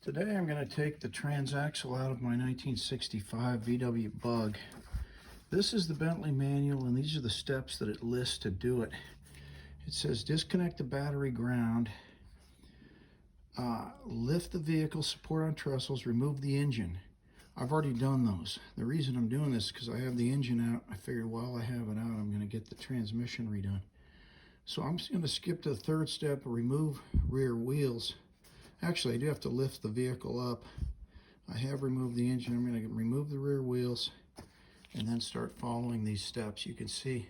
Today I'm going to take the transaxle out of my 1965 VW Bug. This is the Bentley Manual, and these are the steps that it lists to do it. It says disconnect the battery ground, lift the vehicle, support on trestles, remove the engine. I've already done those. The reason I'm doing this is because I have the engine out. I figured while I have it out, I'm going to get the transmission redone. So I'm just going to skip to the third step, remove rear wheels. Actually, I do have to lift the vehicle up. I have removed the engine. I'm going to remove the rear wheels and then start following these steps. You can see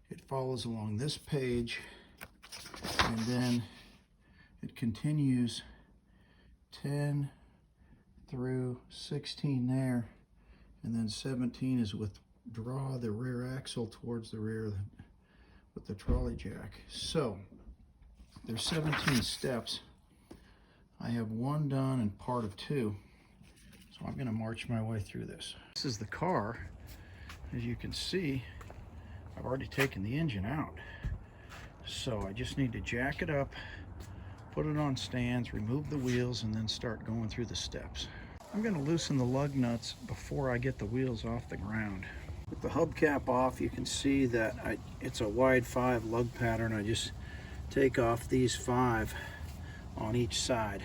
it follows along this page, and then it continues 10 through 16 there, and then 17 is withdraw the rear axle towards the rear with the trolley jack. So there's 17 steps. I have one done and part of two, so I'm going to march my way through this. This is the car. As you can see, I've already taken the engine out, so I just need to jack it up, put it on stands, remove the wheels, and then start going through the steps. I'm going to loosen the lug nuts before I get the wheels off the ground. With the hubcap off, you can see that it's a wide 5 lug pattern. I just take off these 5 on each side.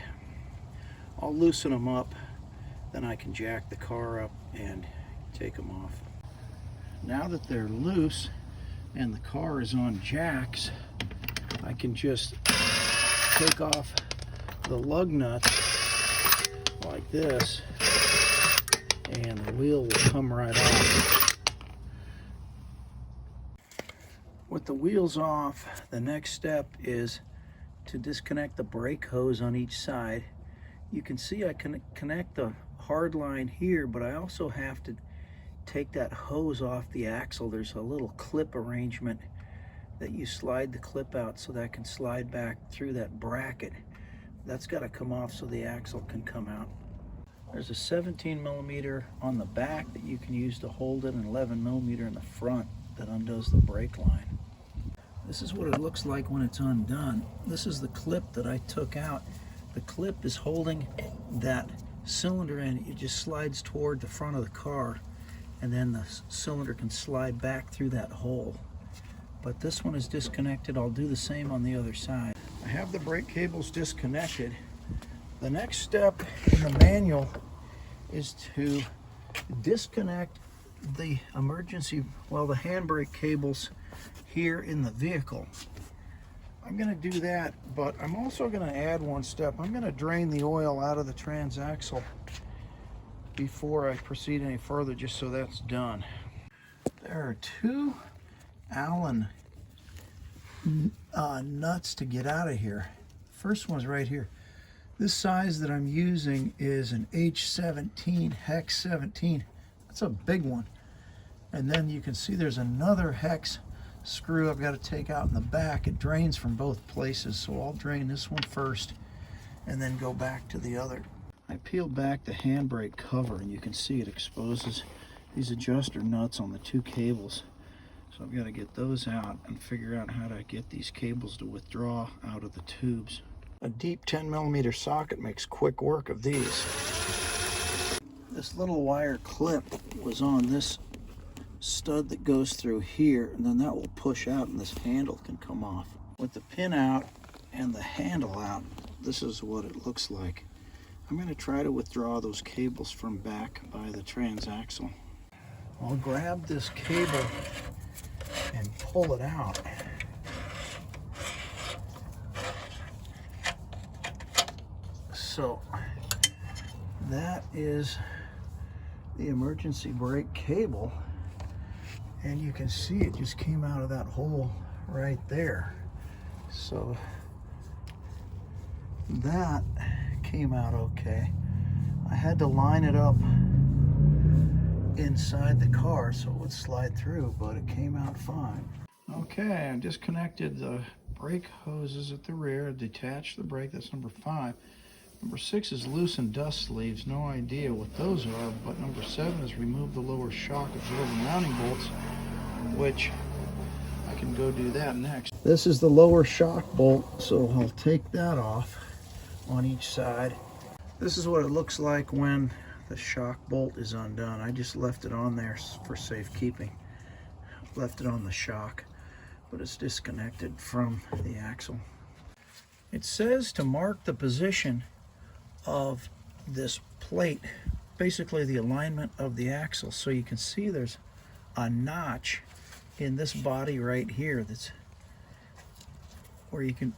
I'll loosen them up, then I can jack the car up and take them off. Now that they're loose and the car is on jacks, I can just take off the lug nuts like this, and the wheel will come right off. With the wheels off, the next step is to disconnect the brake hose on each side. You can see I can connect the hard line here, but I also have to take that hose off the axle. There's a little clip arrangement that you slide the clip out so that can slide back through that bracket. That's got to come off so the axle can come out. There's a 17 millimeter on the back that you can use to hold it, and 11 millimeter in the front that undoes the brake line. This is what it looks like when it's undone. This is the clip that I took out. The clip is holding that cylinder in. It just slides toward the front of the car, and then the cylinder can slide back through that hole. But this one is disconnected. I'll do the same on the other side. I have the brake cables disconnected. The next step in the manual is to disconnect the emergency, the handbrake cables here in the vehicle. I'm going to do that, but I'm also going to add one step. I'm going to drain the oil out of the transaxle before I proceed any further, just so that's done. There are 2 Allen nuts to get out of here. First one's right here. This size that I'm using is an H17, hex 17. That's a big one. And then you can see there's another hex screw I've got to take out in the back. It drains from both places, so I'll drain this one first and then go back to the other. I peeled back the handbrake cover, and you can see it exposes these adjuster nuts on the 2 cables. So I've got to get those out and figure out how to get these cables to withdraw out of the tubes. A deep 10 millimeter socket makes quick work of these. This little wire clip was on this stud that goes through here, and then that will push out and this handle can come off. With the pin out and the handle out, this is what it looks like. I'm going to try to withdraw those cables from back by the transaxle. I'll grab this cable and pull it out. So that is the emergency brake cable, and you can see it just came out of that hole right there. So that came out okay. I had to line it up inside the car so it would slide through, but it came out fine. Okay, I disconnected the brake hoses at the rear, detached the brake. That's number 5. Number 6 is loosen dust sleeves. No idea what those are, but number 7 is remove the lower shock absorber mounting bolts, which I can go do that next. This is the lower shock bolt, so I'll take that off on each side. This is what it looks like when the shock bolt is undone. I just left it on there for safekeeping. Left it on the shock, but it's disconnected from the axle. It says to mark the position of this plate, basically the alignment of the axle. So you can see there's a notch in this body right here that's where you can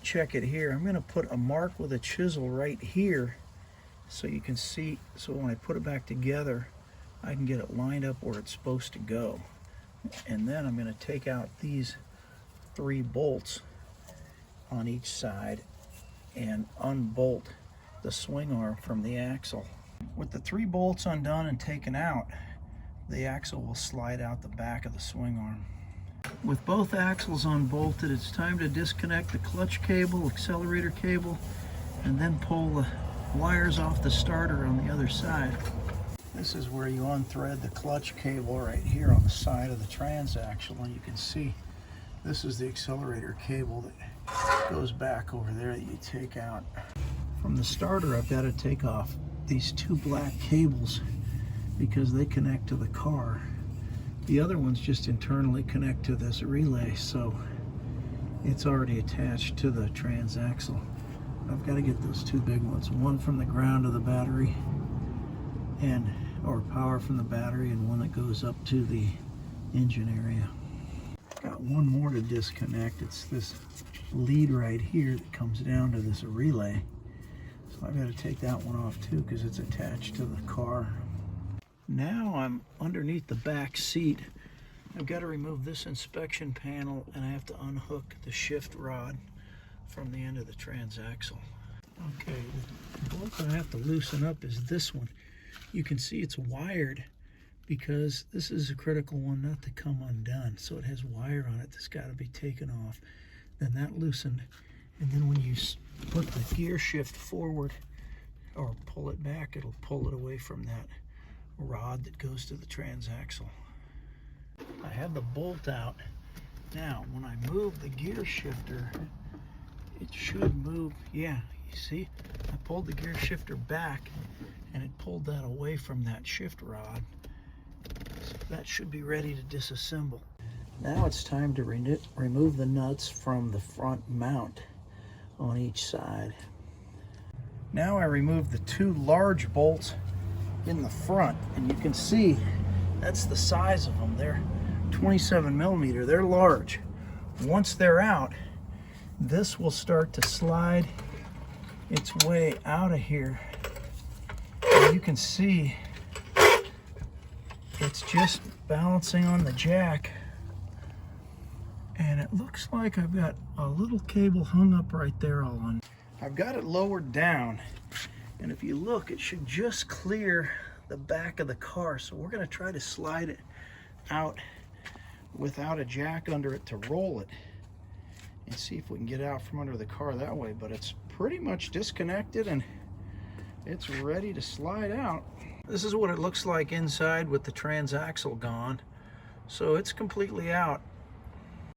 check it here. I'm going to put a mark with a chisel right here so you can see, so when I put it back together I can get it lined up where it's supposed to go. And then I'm going to take out these 3 bolts on each side and unbolt the swing arm from the axle. With the 3 bolts undone and taken out, the axle will slide out the back of the swing arm. With both axles unbolted, it's time to disconnect the clutch cable, accelerator cable, and then pull the wires off the starter on the other side. This is where you unthread the clutch cable right here on the side of the transaxle, and you can see this is the accelerator cable that goes back over there that you take out. From the starter, I've got to take off these 2 black cables because they connect to the car. The other ones just internally connect to this relay, so it's already attached to the transaxle. I've got to get those 2 big ones, one from the ground of the battery or power from the battery, and one that goes up to the engine area. Got one more to disconnect. It's this lead right here that comes down to this relay. So I've got to take that one off too because it's attached to the car. Now I'm underneath the back seat. I've got to remove this inspection panel, and I have to unhook the shift rod from the end of the transaxle. Okay, the bolt I have to loosen up is this one. You can see it's wired because this is a critical one not to come undone. So it has wire on it that's got to be taken off. Then that loosened, and then when you put the gear shift forward or pull it back, it'll pull it away from that rod that goes to the transaxle. I have the bolt out. Now, when I move the gear shifter, it should move. Yeah, you see? I pulled the gear shifter back and it pulled that away from that shift rod. So that should be ready to disassemble. Now it's time to remove the nuts from the front mount on each side. Now I remove the 2 large bolts in the front, and you can see that's the size of them. They're 27 millimeter. They're large. Once they're out, this will start to slide its way out of here, and you can see it's just balancing on the jack, and it looks like I've got a little cable hung up right there all on. I've got it lowered down, and if you look, it should just clear the back of the car. So we're going to try to slide it out without a jack under it to roll it and see if we can get out from under the car that way. But it's pretty much disconnected and it's ready to slide out. This is what it looks like inside with the transaxle gone. So it's completely out.